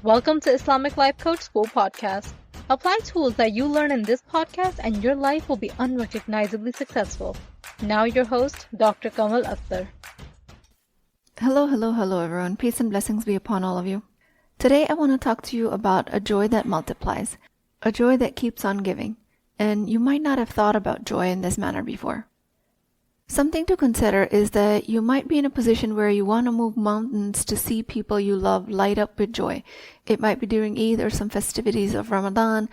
Welcome to Islamic Life Coach School podcast. Apply tools that you learn in this podcast and your life will be unrecognizably successful. Now your host, Dr. Kamal Akhtar. Hello everyone. Peace and blessings be upon all of you. Today I want to talk to you about a joy that multiplies, a joy that keeps on giving. And you might not have thought about joy in this manner before. Something to consider is that you might be in a position where you want to move mountains to see people you love light up with joy. It might be during Eid or some festivities of Ramadan,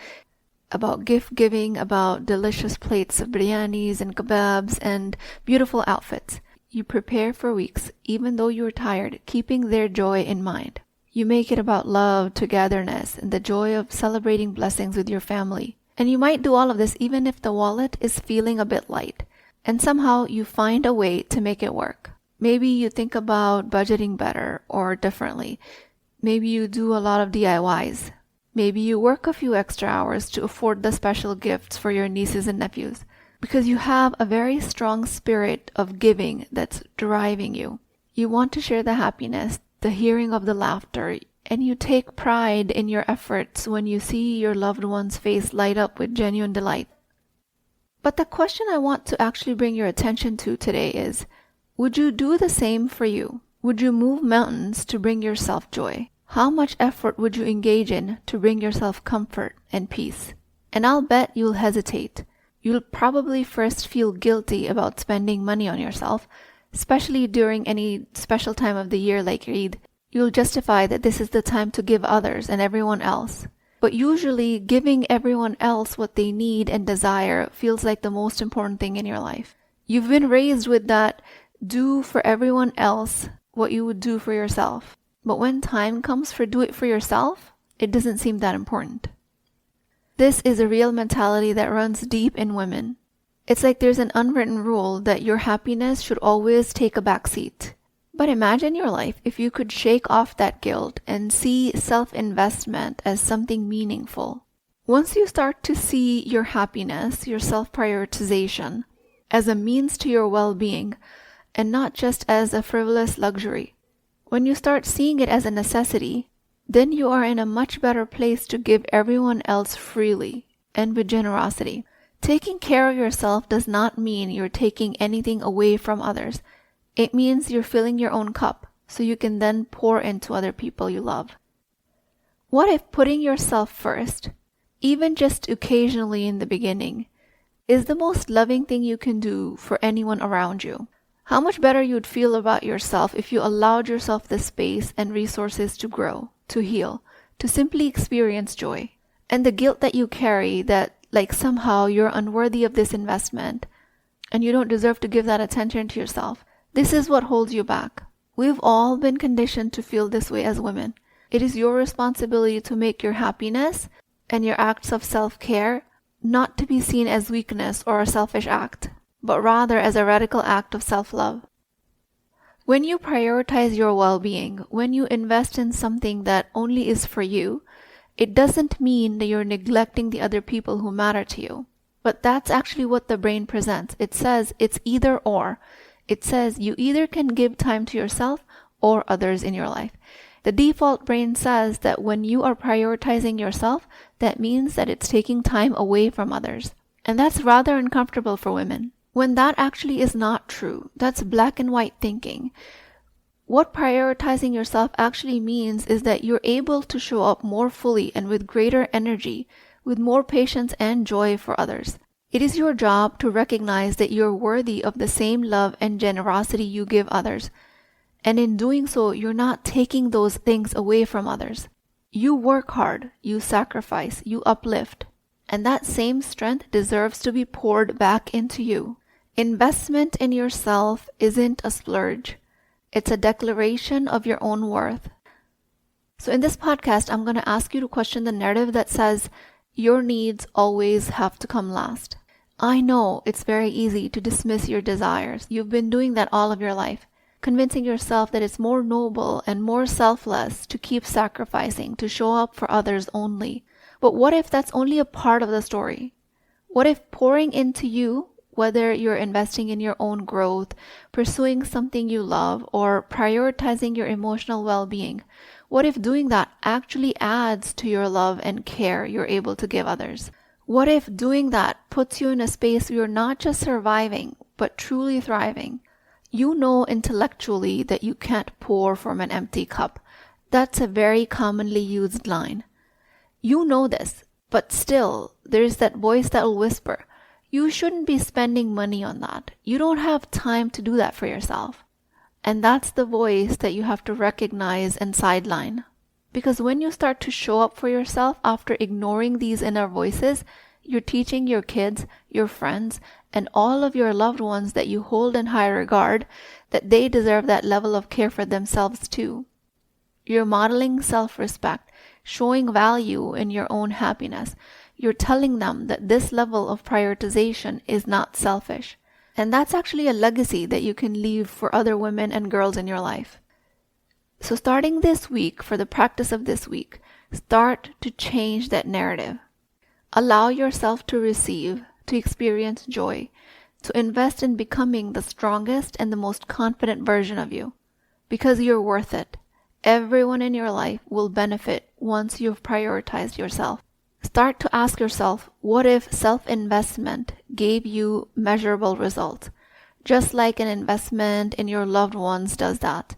about gift giving, about delicious plates of biryanis and kebabs and beautiful outfits. You prepare for weeks, even though you're tired, keeping their joy in mind. You make it about love, togetherness, and the joy of celebrating blessings with your family. And you might do all of this even if the wallet is feeling a bit light. And somehow you find a way to make it work. Maybe you think about budgeting better or differently. Maybe you do a lot of DIYs. Maybe you work a few extra hours to afford the special gifts for your nieces and nephews. Because you have a very strong spirit of giving that's driving you. You want to share the happiness, the hearing of the laughter, and you take pride in your efforts when you see your loved one's face light up with genuine delight. But the question I want to actually bring your attention to today is, would you do the same for you? Would you move mountains to bring yourself joy? How much effort would you engage in to bring yourself comfort and peace? And I'll bet you'll hesitate. You'll probably first feel guilty about spending money on yourself, especially during any special time of the year like Eid. You'll justify that this is the time to give others and everyone else. But usually, giving everyone else what they need and desire feels like the most important thing in your life. You've been raised with that, do for everyone else what you would do for yourself. But when time comes for do it for yourself, it doesn't seem that important. This is a real mentality that runs deep in women. It's like there's an unwritten rule that your happiness should always take a back seat. But imagine your life if you could shake off that guilt and see self-investment as something meaningful. Once you start to see your happiness, your self-prioritization, as a means to your well-being, and not just as a frivolous luxury, when you start seeing it as a necessity, then you are in a much better place to give everyone else freely and with generosity. Taking care of yourself does not mean you're taking anything away from others. It means you're filling your own cup so you can then pour into other people you love. What if putting yourself first, even just occasionally in the beginning, is the most loving thing you can do for anyone around you? How much better you'd feel about yourself if you allowed yourself the space and resources to grow, to heal, to simply experience joy. And the guilt that you carry that like somehow you're unworthy of this investment and you don't deserve to give that attention to yourself. This is what holds you back. We've all been conditioned to feel this way as women. It is your responsibility to make your happiness and your acts of self-care not to be seen as weakness or a selfish act, but rather as a radical act of self-love. When you prioritize your well-being, when you invest in something that only is for you, it doesn't mean that you're neglecting the other people who matter to you. But that's actually what the brain presents. It says it's either or. It says you either can give time to yourself or others in your life. The default brain says that when you are prioritizing yourself, that means that it's taking time away from others. And that's rather uncomfortable for women. When that actually is not true, that's black and white thinking. What prioritizing yourself actually means is that you're able to show up more fully and with greater energy, with more patience and joy for others. It is your job to recognize that you're worthy of the same love and generosity you give others. And in doing so, you're not taking those things away from others. You work hard, you sacrifice, you uplift. And that same strength deserves to be poured back into you. Investment in yourself isn't a splurge. It's a declaration of your own worth. So in this podcast, I'm going to ask you to question the narrative that says your needs always have to come last. I know it's very easy to dismiss your desires. You've been doing that all of your life, convincing yourself that it's more noble and more selfless to keep sacrificing, to show up for others only. But what if that's only a part of the story? What if pouring into you, whether you're investing in your own growth, pursuing something you love, or prioritizing your emotional well-being, What if doing that actually adds to your love and care you're able to give others? What if doing that puts you in a space where you're not just surviving, but truly thriving? You know intellectually that you can't pour from an empty cup. That's a very commonly used line. You know this, but still, there's that voice that will whisper, you shouldn't be spending money on that. You don't have time to do that for yourself. And that's the voice that you have to recognize and sideline. Because when you start to show up for yourself after ignoring these inner voices, you're teaching your kids, your friends, and all of your loved ones that you hold in high regard that they deserve that level of care for themselves too. You're modeling self-respect, showing value in your own happiness. You're telling them that this level of prioritization is not selfish. And that's actually a legacy that you can leave for other women and girls in your life. So starting this week, for the practice of this week, start to change that narrative. Allow yourself to receive, to experience joy, to invest in becoming the strongest and the most confident version of you. Because you're worth it. Everyone in your life will benefit once you've prioritized yourself. Start to ask yourself, what if self-investment gave you measurable results? Just like an investment in your loved ones does that.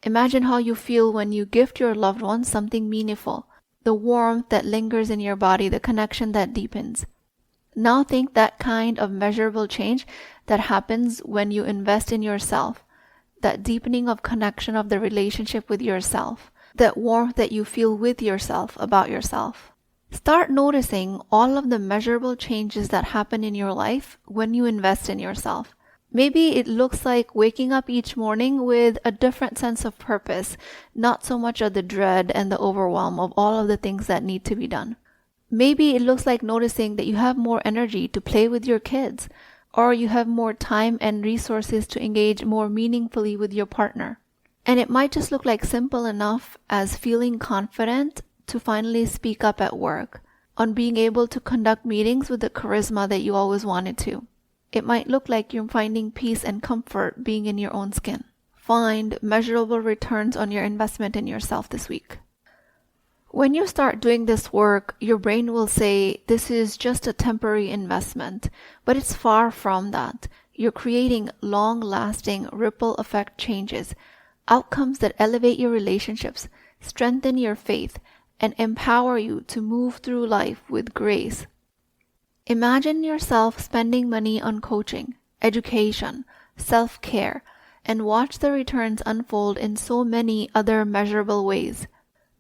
Imagine how you feel when you gift your loved ones something meaningful, the warmth that lingers in your body, the connection that deepens. Now think that kind of measurable change that happens when you invest in yourself, that deepening of connection of the relationship with yourself, that warmth that you feel with yourself about yourself. Start noticing all of the measurable changes that happen in your life when you invest in yourself. Maybe it looks like waking up each morning with a different sense of purpose, not so much of the dread and the overwhelm of all of the things that need to be done. Maybe it looks like noticing that you have more energy to play with your kids, or you have more time and resources to engage more meaningfully with your partner. And it might just look like simple enough as feeling confident to finally speak up at work, on being able to conduct meetings with the charisma that you always wanted to. It might look like you're finding peace and comfort being in your own skin. Find measurable returns on your investment in yourself this week. When you start doing this work, your brain will say, this is just a temporary investment, but it's far from that. You're creating long-lasting ripple effect changes, outcomes that elevate your relationships, strengthen your faith, and empower you to move through life with grace. Imagine yourself spending money on coaching, education, self-care, and watch the returns unfold in so many other measurable ways.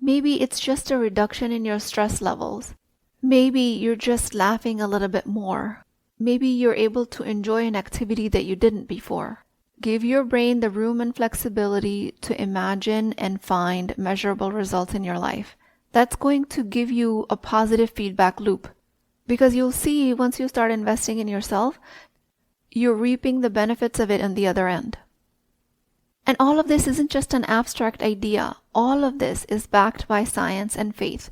Maybe it's just a reduction in your stress levels. Maybe you're just laughing a little bit more. Maybe you're able to enjoy an activity that you didn't before. Give your brain the room and flexibility to imagine and find measurable results in your life. That's going to give you a positive feedback loop. Because you'll see once you start investing in yourself, you're reaping the benefits of it on the other end. And all of this isn't just an abstract idea. All of this is backed by science and faith.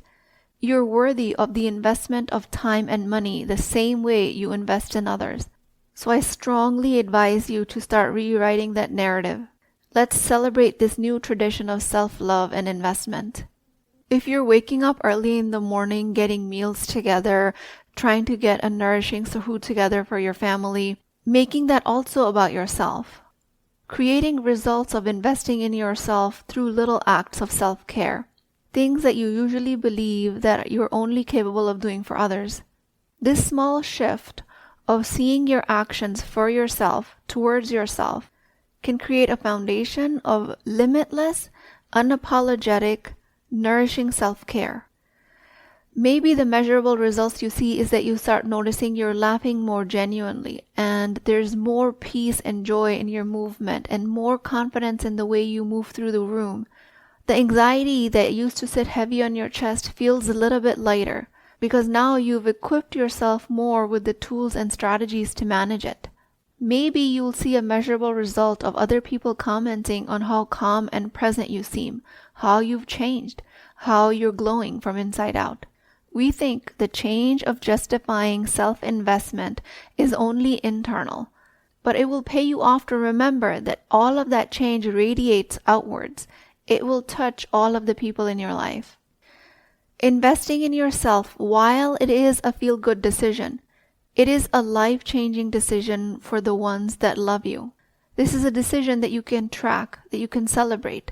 You're worthy of the investment of time and money the same way you invest in others. So I strongly advise you to start rewriting that narrative. Let's celebrate this new tradition of self-love and investment. If you're waking up early in the morning, getting meals together, trying to get a nourishing food together for your family, making that also about yourself. Creating results of investing in yourself through little acts of self-care. Things that you usually believe that you're only capable of doing for others. This small shift of seeing your actions for yourself, towards yourself, can create a foundation of limitless, unapologetic, nourishing self-care. Maybe the measurable results you see is that you start noticing you're laughing more genuinely, and there's more peace and joy in your movement and more confidence in the way you move through the room. The anxiety that used to sit heavy on your chest feels a little bit lighter because now you've equipped yourself more with the tools and strategies to manage it. Maybe you'll see a measurable result of other people commenting on how calm and present you seem, how you've changed, how you're glowing from inside out. We think the change of justifying self-investment is only internal, but it will pay you off to remember that all of that change radiates outwards. it will touch all of the people in your life. Investing in yourself, while it is a feel-good decision, it is a life-changing decision for the ones that love you. This is a decision that you can track, that you can celebrate,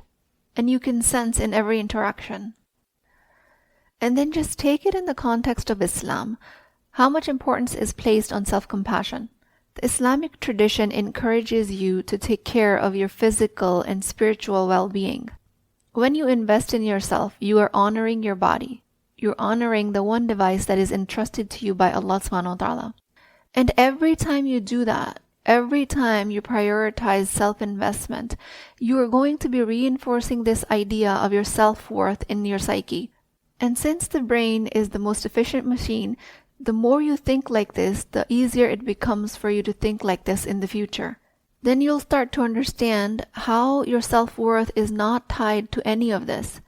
and you can sense in every interaction. And then just take it in the context of Islam. How much importance is placed on self-compassion? The Islamic tradition encourages you to take care of your physical and spiritual well-being. When you invest in yourself, you are honoring your body. You're honoring the one device that is entrusted to you by Allah subhanahu wa ta'ala. And every time you do that, every time you prioritize self-investment, you are going to be reinforcing this idea of your self-worth in your psyche. And since the brain is the most efficient machine, the more you think like this, the easier it becomes for you to think like this in the future. Then you'll start to understand how your self-worth is not tied to any of this.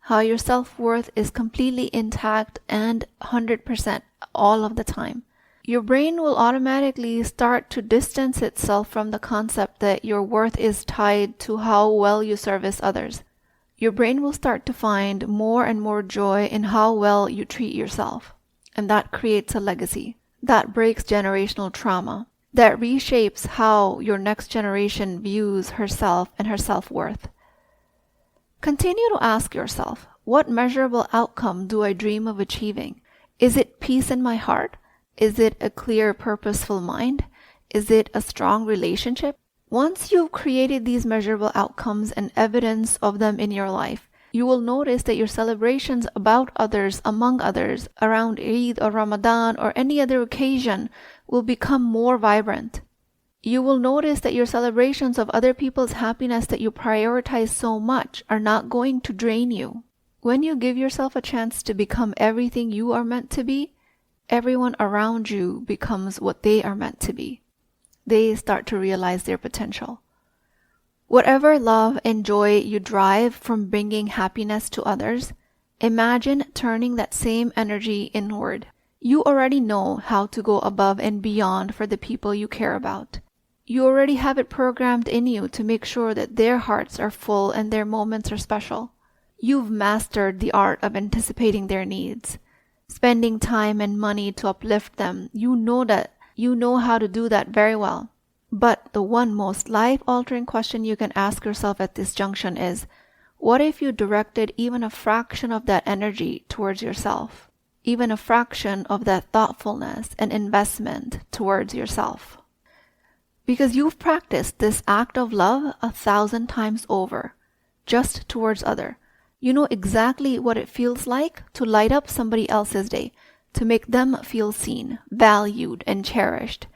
How your self-worth is completely intact and 100% all of the time. Your brain will automatically start to distance itself from the concept that your worth is tied to how well you service others. Your brain will start to find more and more joy in how well you treat yourself. And that creates a legacy. That breaks generational trauma. That reshapes how your next generation views herself and her self-worth. Continue to ask yourself, what measurable outcome do I dream of achieving? Is it peace in my heart? Is it a clear, purposeful mind? Is it a strong relationship? Once you've created these measurable outcomes and evidence of them in your life, you will notice that your celebrations about others, among others, around Eid or Ramadan or any other occasion will become more vibrant. You will notice that your celebrations of other people's happiness that you prioritize so much are not going to drain you. When you give yourself a chance to become everything you are meant to be, everyone around you becomes what they are meant to be. They start to realize their potential. Whatever love and joy you drive from bringing happiness to others, imagine turning that same energy inward. You already know how to go above and beyond for the people you care about. You already have it programmed in you to make sure that their hearts are full and their moments are special. You've mastered the art of anticipating their needs, spending time and money to uplift them. You know how to do that very well. But the one most life-altering question you can ask yourself at this junction is, what if you directed even a fraction of that energy towards yourself? Even a fraction of that thoughtfulness and investment towards yourself? Because you've practiced this act of love 1,000 times over, just towards other. You know exactly what it feels like to light up somebody else's day, to make them feel seen, valued, and cherished.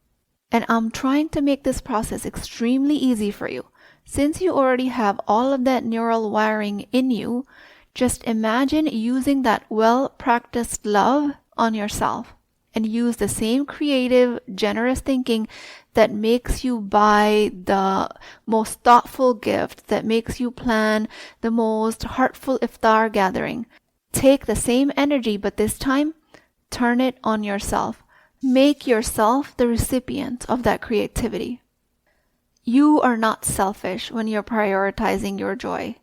And I'm trying to make this process extremely easy for you. Since you already have all of that neural wiring in you, just imagine using that well-practiced love on yourself and use the same creative, generous thinking that makes you buy the most thoughtful gift, that makes you plan the most heartful iftar gathering. Take the same energy, but this time, turn it on yourself. Make yourself the recipient of that creativity. You are not selfish when you're prioritizing your joy.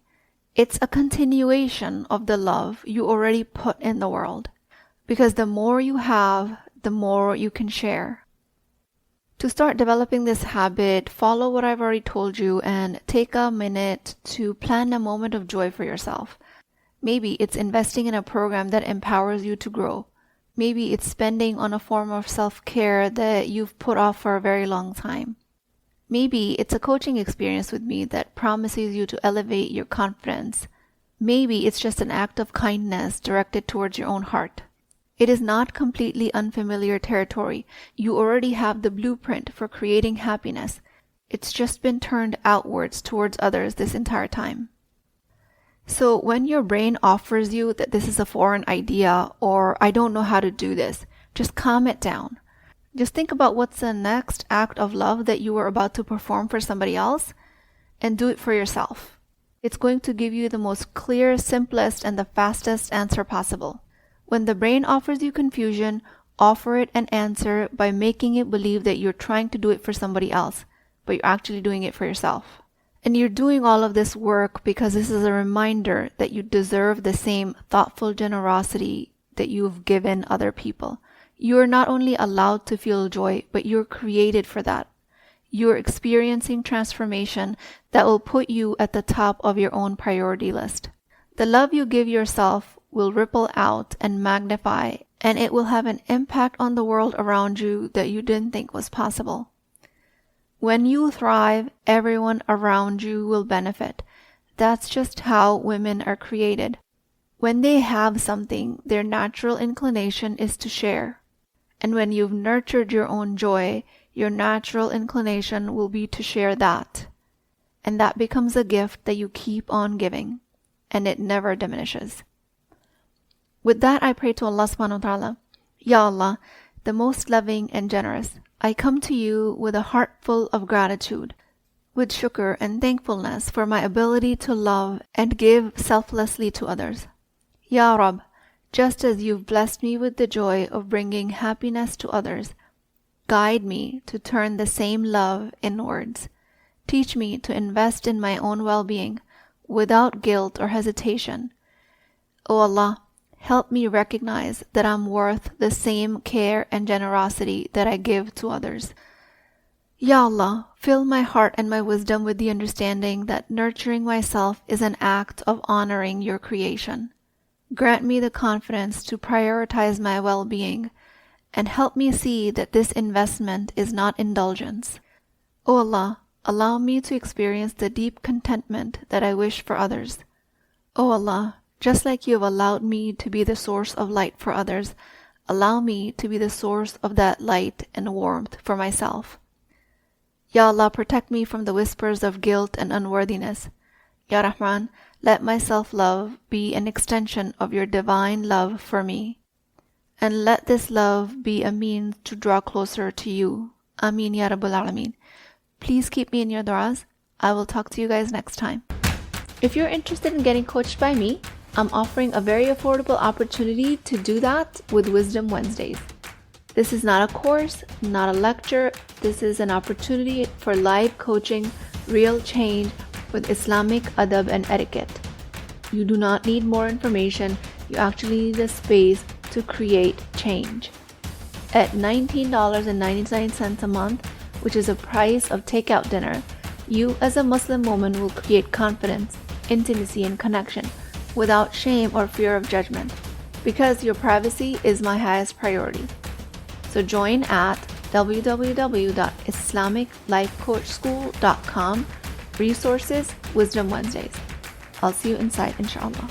It's a continuation of the love you already put in the world. Because the more you have, the more you can share. To start developing this habit, follow what I've already told you and take a minute to plan a moment of joy for yourself. Maybe it's investing in a program that empowers you to grow. Maybe it's spending on a form of self-care that you've put off for a very long time. Maybe it's a coaching experience with me that promises you to elevate your confidence. Maybe it's just an act of kindness directed towards your own heart. It is not completely unfamiliar territory. You already have the blueprint for creating happiness. It's just been turned outwards towards others this entire time. So when your brain offers you that this is a foreign idea or I don't know how to do this, just calm it down. Just think about what's the next act of love that you are about to perform for somebody else and do it for yourself. It's going to give you the most clear, simplest, and the fastest answer possible. When the brain offers you confusion, offer it an answer by making it believe that you're trying to do it for somebody else, but you're actually doing it for yourself. And you're doing all of this work because this is a reminder that you deserve the same thoughtful generosity that you've given other people. You are not only allowed to feel joy, but you're created for that. You're experiencing transformation that will put you at the top of your own priority list. The love you give yourself will ripple out and magnify, and it will have an impact on the world around you that you didn't think was possible. When you thrive, everyone around you will benefit. That's just how women are created. When they have something, their natural inclination is to share. And when you've nurtured your own joy, your natural inclination will be to share that. And that becomes a gift that you keep on giving, and it never diminishes. With that, I pray to Allah subhanahu wa ta'ala. Ya Allah, the most loving and generous, I come to you with a heart full of gratitude, with shukr and thankfulness for my ability to love and give selflessly to others. Ya Rab, just as you've blessed me with the joy of bringing happiness to others, guide me to turn the same love inwards. Teach me to invest in my own well-being without guilt or hesitation. O Allah, help me recognize that I'm worth the same care and generosity that I give to others. Ya Allah, fill my heart and my wisdom with the understanding that nurturing myself is an act of honoring your creation. Grant me the confidence to prioritize my well-being and help me see that this investment is not indulgence. O Allah, allow me to experience the deep contentment that I wish for others. O Allah, just like you have allowed me to be the source of light for others, allow me to be the source of that light and warmth for myself. Ya Allah, protect me from the whispers of guilt and unworthiness. Ya Rahman, let my self-love be an extension of your divine love for me. And let this love be a means to draw closer to you. Ameen Ya Rabbal Alameen. Please keep me in your du'as. I will talk to you guys next time. If you're interested in getting coached by me, I'm offering a very affordable opportunity to do that with Wisdom Wednesdays. This is not a course, not a lecture. This is an opportunity for live coaching, real change with Islamic adab and etiquette. You do not need more information. You actually need a space to create change. At $19.99 a month, which is the price of takeout dinner, you as a Muslim woman will create confidence, intimacy, and connection without shame or fear of judgment, because your privacy is my highest priority. So join at www.islamiclifecoachschool.com, resources, Wisdom Wednesdays. I'll see you inside, inshallah.